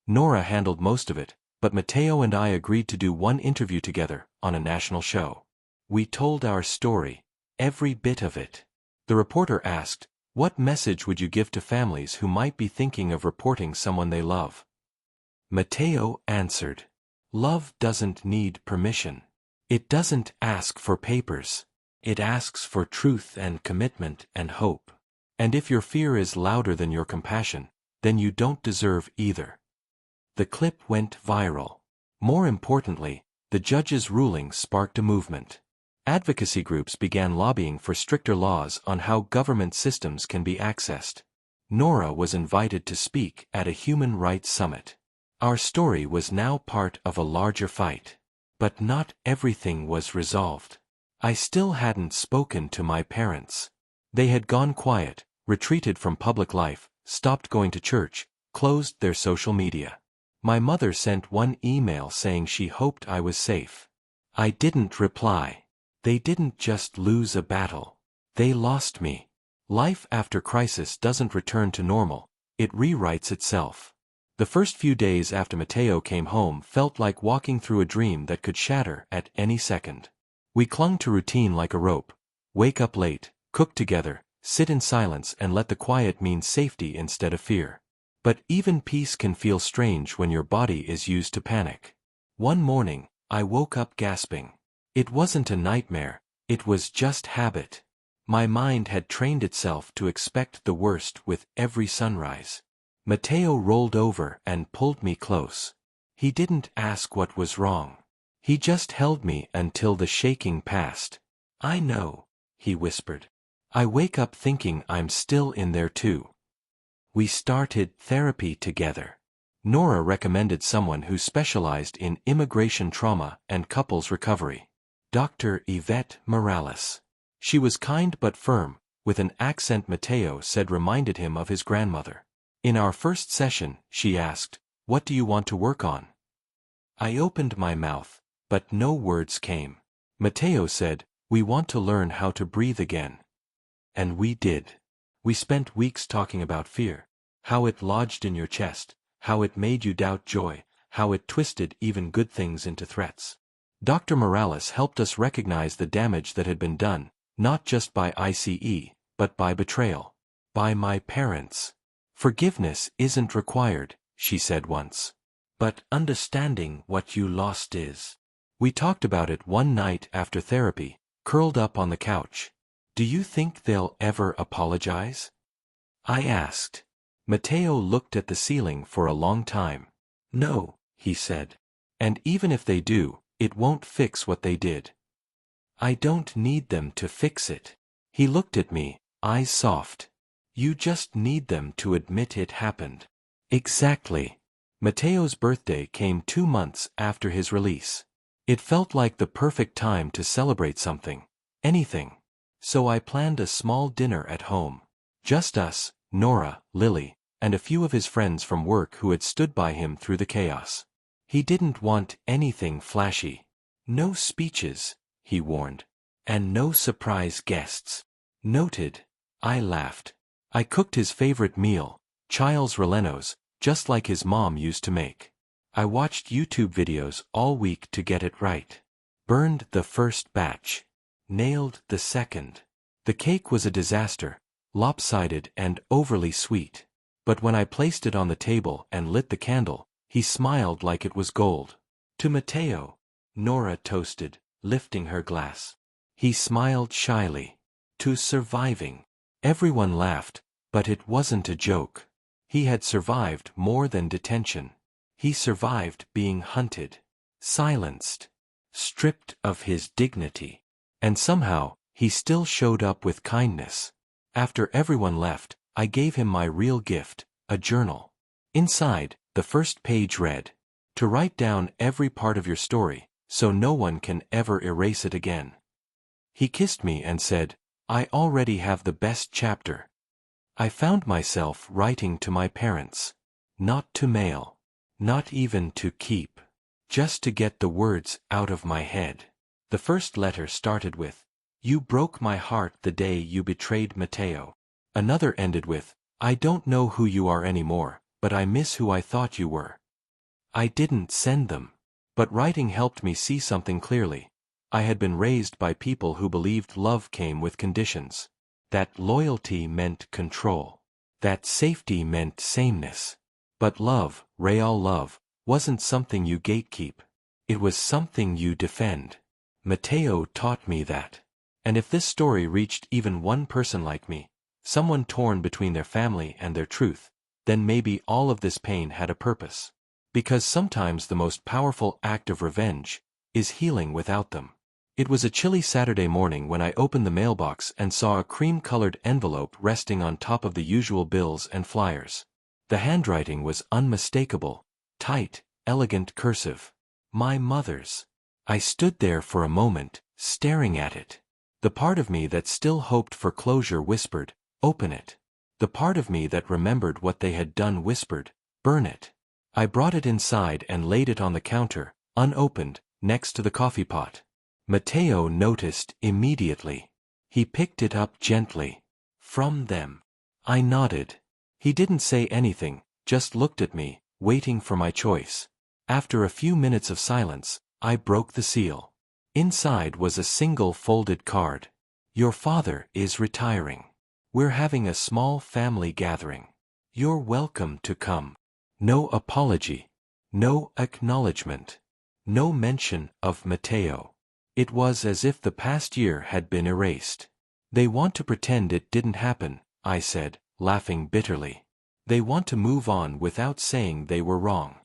Nora handled most of it, but Mateo and I agreed to do one interview together on a national show. We told our story. Every bit of it. The reporter asked, "What message would you give to families who might be thinking of reporting someone they love?" Mateo answered, "Love doesn't need permission. It doesn't ask for papers. It asks for truth and commitment and hope. And if your fear is louder than your compassion, then you don't deserve either." The clip went viral. More importantly, the judge's ruling sparked a movement. Advocacy groups began lobbying for stricter laws on how government systems can be accessed. Nora was invited to speak at a human rights summit. Our story was now part of a larger fight. But not everything was resolved. I still hadn't spoken to my parents. They had gone quiet, retreated from public life, stopped going to church, closed their social media. My mother sent one email saying she hoped I was safe. I didn't reply. They didn't just lose a battle. They lost me. Life after crisis doesn't return to normal, it rewrites itself. The first few days after Mateo came home felt like walking through a dream that could shatter at any second. We clung to routine like a rope. Wake up late, cook together, sit in silence and let the quiet mean safety instead of fear. But even peace can feel strange when your body is used to panic. One morning, I woke up gasping. It wasn't a nightmare, it was just habit. My mind had trained itself to expect the worst with every sunrise. Mateo rolled over and pulled me close. He didn't ask what was wrong. He just held me until the shaking passed. I know, he whispered. I wake up thinking I'm still in there too. We started therapy together. Nora recommended someone who specialized in immigration trauma and couples recovery. Dr. Yvette Morales. She was kind but firm, with an accent Mateo said reminded him of his grandmother. In our first session, she asked, "What do you want to work on?" I opened my mouth, but no words came. Mateo said, "We want to learn how to breathe again." And we did. We spent weeks talking about fear, how it lodged in your chest, how it made you doubt joy, how it twisted even good things into threats. Dr. Morales helped us recognize the damage that had been done, not just by ICE, but by betrayal. By my parents. Forgiveness isn't required, she said once. But understanding what you lost is. We talked about it one night after therapy, curled up on the couch. Do you think they'll ever apologize? I asked. Mateo looked at the ceiling for a long time. No, he said. And even if they do, it won't fix what they did. I don't need them to fix it. He looked at me, eyes soft. You just need them to admit it happened. Exactly. Mateo's birthday came 2 months after his release. It felt like the perfect time to celebrate something. Anything. So I planned a small dinner at home. Just us, Nora, Lily, and a few of his friends from work who had stood by him through the chaos. He didn't want anything flashy. No speeches, he warned. And no surprise guests. Noted. I laughed. I cooked his favorite meal, Child's Rellenos, just like his mom used to make. I watched YouTube videos all week to get it right. Burned the first batch. Nailed the second. The cake was a disaster, lopsided and overly sweet. But when I placed it on the table and lit the candle, he smiled like it was gold. To Mateo, Nora toasted, lifting her glass. He smiled shyly. To surviving. Everyone laughed, but it wasn't a joke. He had survived more than detention. He survived being hunted, silenced, stripped of his dignity. And somehow, he still showed up with kindness. After everyone left, I gave him my real gift, a journal. Inside, the first page read, "To write down every part of your story, so no one can ever erase it again." He kissed me and said, "I already have the best chapter." I found myself writing to my parents. Not to mail. Not even to keep. Just to get the words out of my head. The first letter started with, "You broke my heart the day you betrayed Mateo." Another ended with, "I don't know who you are anymore, but I miss who I thought you were." I didn't send them. But writing helped me see something clearly. I had been raised by people who believed love came with conditions. That loyalty meant control. That safety meant sameness. But love, real love, wasn't something you gatekeep. It was something you defend. Mateo taught me that. And if this story reached even one person like me, someone torn between their family and their truth, then maybe all of this pain had a purpose. Because sometimes the most powerful act of revenge is healing without them. It was a chilly Saturday morning when I opened the mailbox and saw a cream-colored envelope resting on top of the usual bills and flyers. The handwriting was unmistakable, tight, elegant cursive. My mother's. I stood there for a moment, staring at it. The part of me that still hoped for closure whispered, "Open it." The part of me that remembered what they had done whispered, "Burn it." I brought it inside and laid it on the counter, unopened, next to the coffee pot. Mateo noticed immediately. He picked it up gently. "From them." I nodded. He didn't say anything, just looked at me, waiting for my choice. After a few minutes of silence, I broke the seal. Inside was a single folded card. "Your father is retiring. We're having a small family gathering. You're welcome to come." No apology. No acknowledgement. No mention of Mateo. It was as if the past year had been erased. "They want to pretend it didn't happen," I said, laughing bitterly. "They want to move on without saying they were wrong."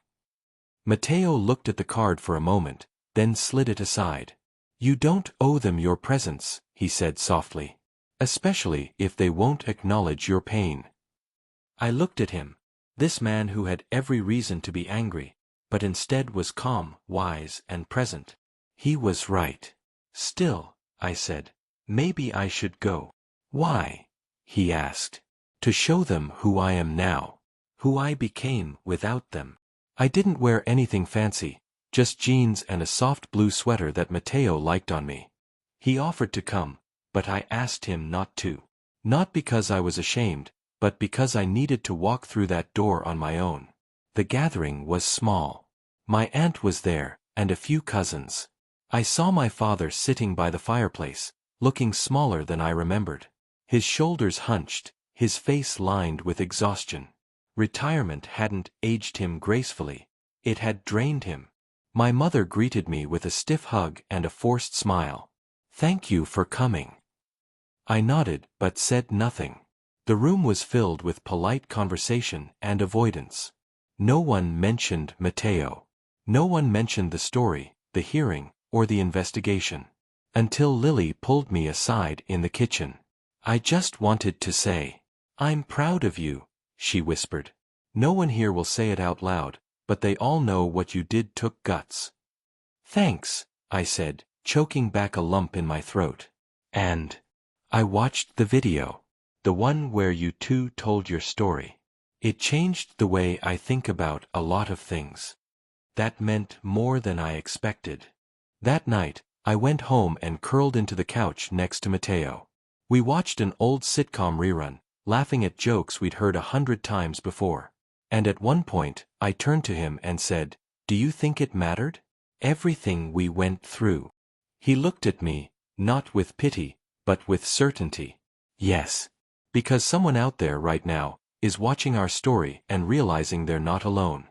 Mateo looked at the card for a moment, then slid it aside. You don't owe them your presence, he said softly. Especially if they won't acknowledge your pain. I looked at him, this man who had every reason to be angry, but instead was calm, wise, and present. He was right. Still, I said, maybe I should go. Why? He asked. To show them who I am now. Who I became without them. I didn't wear anything fancy, just jeans and a soft blue sweater that Mateo liked on me. He offered to come, but I asked him not to. Not because I was ashamed, but because I needed to walk through that door on my own. The gathering was small. My aunt was there, and a few cousins. I saw my father sitting by the fireplace, looking smaller than I remembered. His shoulders hunched, his face lined with exhaustion. Retirement hadn't aged him gracefully. It had drained him. My mother greeted me with a stiff hug and a forced smile. Thank you for coming. I nodded but said nothing. The room was filled with polite conversation and avoidance. No one mentioned Mateo. No one mentioned the story, the hearing, or the investigation. Until Lily pulled me aside in the kitchen. I just wanted to say, I'm proud of you, she whispered. No one here will say it out loud, but they all know what you did took guts. Thanks, I said, choking back a lump in my throat. And I watched the video. The one where you two told your story. It changed the way I think about a lot of things. That meant more than I expected. That night, I went home and curled into the couch next to Mateo. We watched an old sitcom rerun, laughing at jokes we'd heard 100 times before. And at one point, I turned to him and said, Do you think it mattered? Everything we went through. He looked at me, not with pity, but with certainty. Yes. Because someone out there right now is watching our story and realizing they're not alone.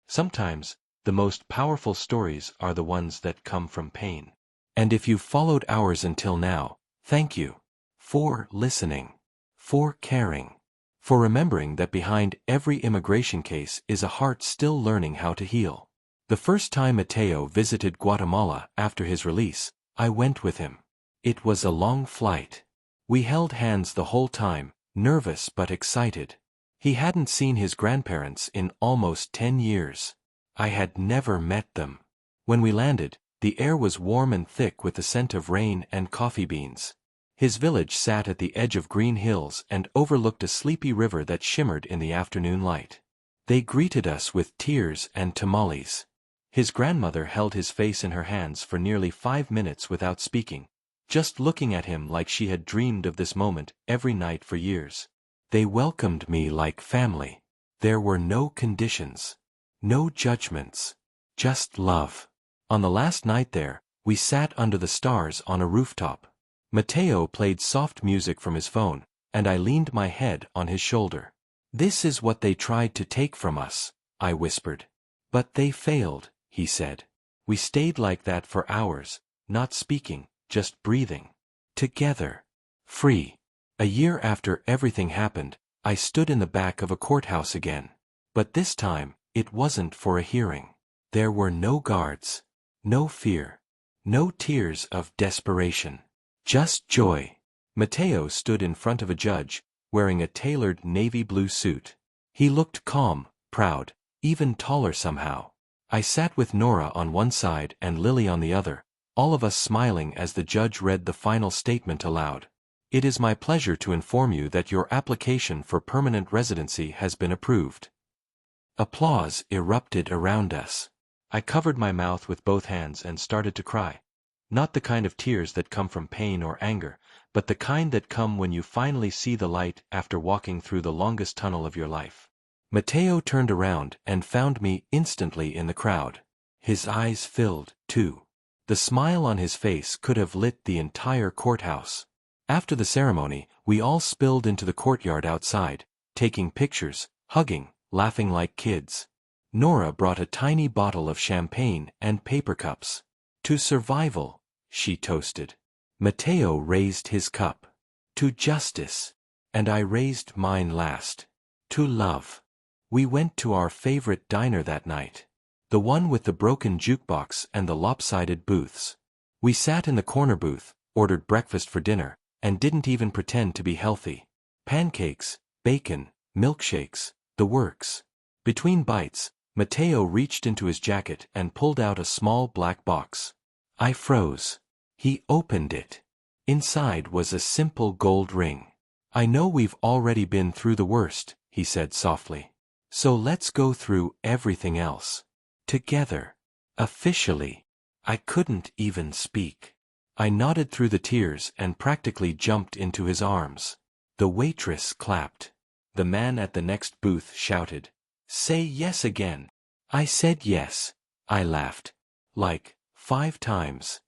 Sometimes, the most powerful stories are the ones that come from pain. And if you've followed ours until now, thank you. For listening. For caring. For remembering that behind every immigration case is a heart still learning how to heal. The first time Mateo visited Guatemala after his release, I went with him. It was a long flight. We held hands the whole time, nervous but excited. He hadn't seen his grandparents in almost 10 years. I had never met them. When we landed, the air was warm and thick with the scent of rain and coffee beans. His village sat at the edge of green hills and overlooked a sleepy river that shimmered in the afternoon light. They greeted us with tears and tamales. His grandmother held his face in her hands for nearly 5 minutes without speaking, just looking at him like she had dreamed of this moment every night for years. They welcomed me like family. There were no conditions. No judgments. Just love. On the last night there, we sat under the stars on a rooftop. Mateo played soft music from his phone, and I leaned my head on his shoulder. This is what they tried to take from us, I whispered. But they failed, he said. We stayed like that for hours, not speaking, just breathing. Together. Free. A year after everything happened, I stood in the back of a courthouse again. But this time, it wasn't for a hearing. There were no guards. No fear. No tears of desperation. Just joy. Mateo stood in front of a judge, wearing a tailored navy blue suit. He looked calm, proud, even taller somehow. I sat with Nora on one side and Lily on the other, all of us smiling as the judge read the final statement aloud. It is my pleasure to inform you that your application for permanent residency has been approved. Applause erupted around us. I covered my mouth with both hands and started to cry. Not the kind of tears that come from pain or anger, but the kind that come when you finally see the light after walking through the longest tunnel of your life. Mateo turned around and found me instantly in the crowd. His eyes filled, too. The smile on his face could have lit the entire courthouse. After the ceremony, we all spilled into the courtyard outside, taking pictures, hugging, laughing like kids. Nora brought a tiny bottle of champagne and paper cups. To survival, she toasted. Mateo raised his cup. To justice. And I raised mine last. To love. We went to our favorite diner that night. The one with the broken jukebox and the lopsided booths. We sat in the corner booth, ordered breakfast for dinner, and didn't even pretend to be healthy. Pancakes, bacon, milkshakes, the works. Between bites, Mateo reached into his jacket and pulled out a small black box. I froze. He opened it. Inside was a simple gold ring. I know we've already been through the worst, he said softly. So let's go through everything else. Together. Officially. I couldn't even speak. I nodded through the tears and practically jumped into his arms. The waitress clapped. The man at the next booth shouted, "Say yes again." I said yes. I laughed. Like 5 times.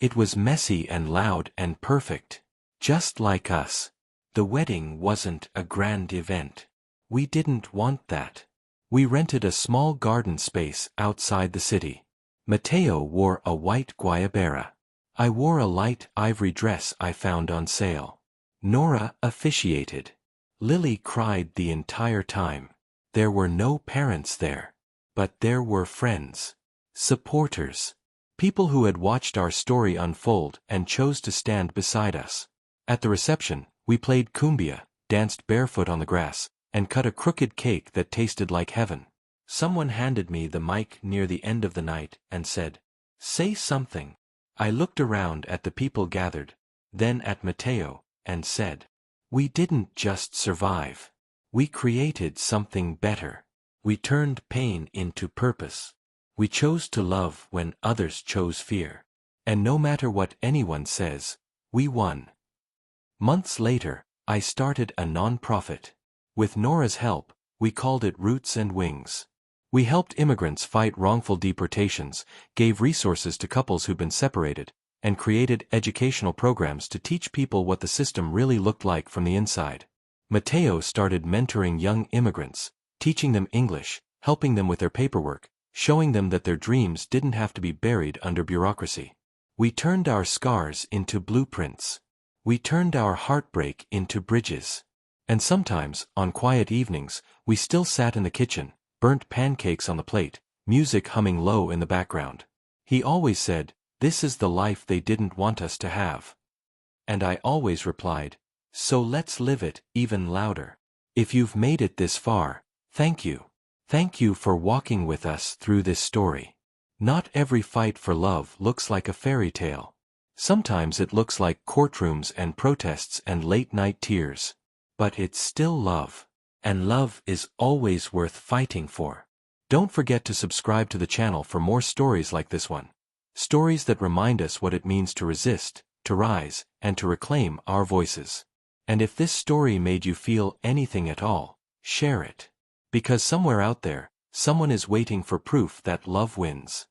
It was messy and loud and perfect. Just like us. The wedding wasn't a grand event. We didn't want that. We rented a small garden space outside the city. Mateo wore a white guayabera. I wore a light ivory dress I found on sale. Nora officiated. Lily cried the entire time. There were no parents there. But there were friends. Supporters. People who had watched our story unfold and chose to stand beside us. At the reception, we played cumbia, danced barefoot on the grass, and cut a crooked cake that tasted like heaven. Someone handed me the mic near the end of the night and said, "Say something." I looked around at the people gathered, then at Mateo, and said, "We didn't just survive. We created something better. We turned pain into purpose. We chose to love when others chose fear. And no matter what anyone says, we won." Months later, I started a non-profit. With Nora's help, we called it Roots and Wings. We helped immigrants fight wrongful deportations, gave resources to couples who'd been separated, and created educational programs to teach people what the system really looked like from the inside. Mateo started mentoring young immigrants, teaching them English, helping them with their paperwork, showing them that their dreams didn't have to be buried under bureaucracy. We turned our scars into blueprints. We turned our heartbreak into bridges. And sometimes, on quiet evenings, we still sat in the kitchen, burnt pancakes on the plate, music humming low in the background. He always said, "This is the life they didn't want us to have." And I always replied, "So let's live it even louder." If you've made it this far, thank you. Thank you for walking with us through this story. Not every fight for love looks like a fairy tale. Sometimes it looks like courtrooms and protests and late-night tears. But it's still love. And love is always worth fighting for. Don't forget to subscribe to the channel for more stories like this one. Stories that remind us what it means to resist, to rise, and to reclaim our voices. And if this story made you feel anything at all, share it. Because somewhere out there, someone is waiting for proof that love wins.